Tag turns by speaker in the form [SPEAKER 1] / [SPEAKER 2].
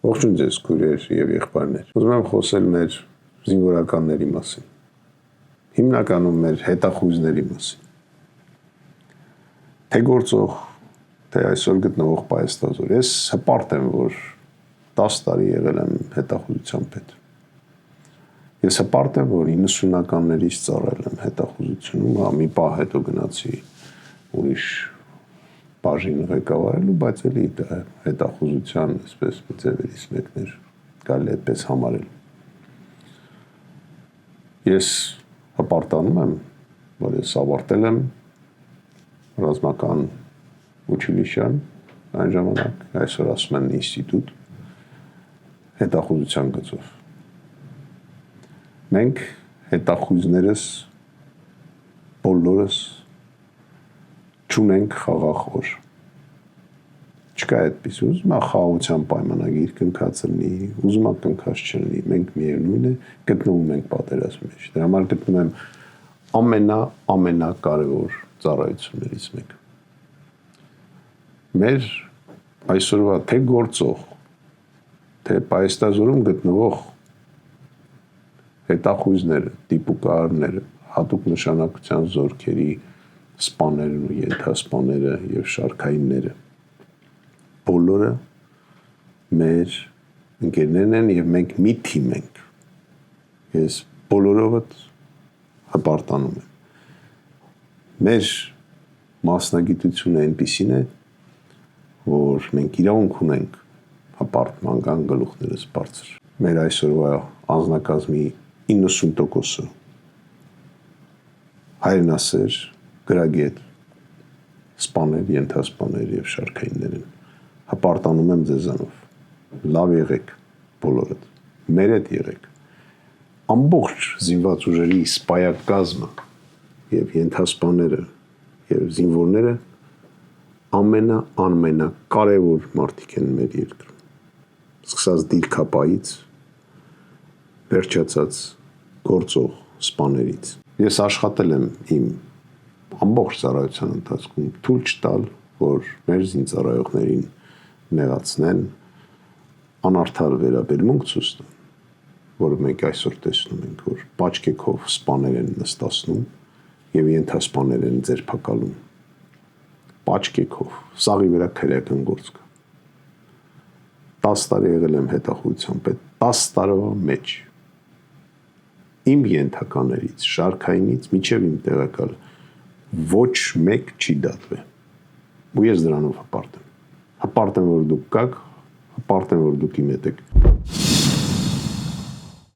[SPEAKER 1] Ողջույն ձեզ քույրեր եւ եղբայրներ։ Ուզում եմ խոսել մեր զինվորականների մասին։ Հիմնականում մեր հետախույզների մասին։ Թե գործող, թե այսօր գտնվող պայեստազոր։ Ես հպարտ եմ, որ 10 տարի եղել եմ հետախուզության պետ։ Ես հպարտ եմ, որ 90-ականներից ծառայել եմ հետախուզությունում, մի պահ հետո գնացի ուրիշ բաժին ղեկավարելու, բայց էլի դա հետախուզության այսպես մի ձևերից մեկն էր, կարելի այդպես համարել։ Ես հպարտանում եմ, որ ես ավարտել եմ ռազմական ուչիլիշան, այն ժամանակ, այսօր ասում են ինստիտուտ, հետախուզության գծով։ Մենք հետախույզներս բոլորս չունենք խաղախոր։ Չկա այդպես, ուզում է խաղաղության պայմանագիր կնքած լինի, ուզում է կնքած չլինի, մենք միևնույն է գտնվում ենք պատերազմի մեջ։ Դրա համար գտնում եմ ամենակարևոր ծառայություններից մեկը։ Մեր այսօրվա թե գործող, թե պայեստազորում գտնվող հետախույզները, դիպուկահարները, հատուկ նշանակության զորքերի սպաներն ու ենթասպաները եւ շարքայինները բոլորը մեր ընկերներն են եւ մենք մի թիմ ենք։ Ես բոլորովդ հպարտանում եմ։ Մեր մասնագիտությունը այնպիսին է, որ մենք իրավունք ունենք հպարտման կան գլուխներս բարձր։ Մեր այսօրվա անձնակազմի 90%-ը հայրենասեր, գրագետ, սպաներ, ենթասպաներ եւ շարքայիններ են։ Հպարտանում եմ ձեզանով։ Լավ եղեք բոլորդ։ Մեր հետ եղեք։ Ամբողջ զինված ուժերի սպայակազմը եւ ենթասպաները եւ զինվորները ամենակարևոր մարդիկ են մեր երկրում։ Սկսած դիրքապայից, վերջացած գործող սպաներից։ Ես աշխատել եմ իմ ամբողջ ծառայության ընթացքում թույլ չտալ, որ մեր զինծառայողներին նեղացնեն, անարդար վերաբերմունք ցույց տան, որը մենք այսօր տեսնում ենք, որ պաչկեքով սպաներ են նստացնում եւ ենթասպաներ են ձերբակալում։ Պաչկեքով, սաղի վրա քրեական գործ կա։ 10 տարի եղել եմ հետախուզության պետ, 10 տարվա մեջ իմ ենթականերից, շարքայինից մինչև իմ տեղակալ ոչ մեկ չի դատվել։ Ու ես դրանով հպարտ եմ։ Հպարտ եմ, որ դուք կաք, հպարտ եմ, որ դուք իմ հետ եք։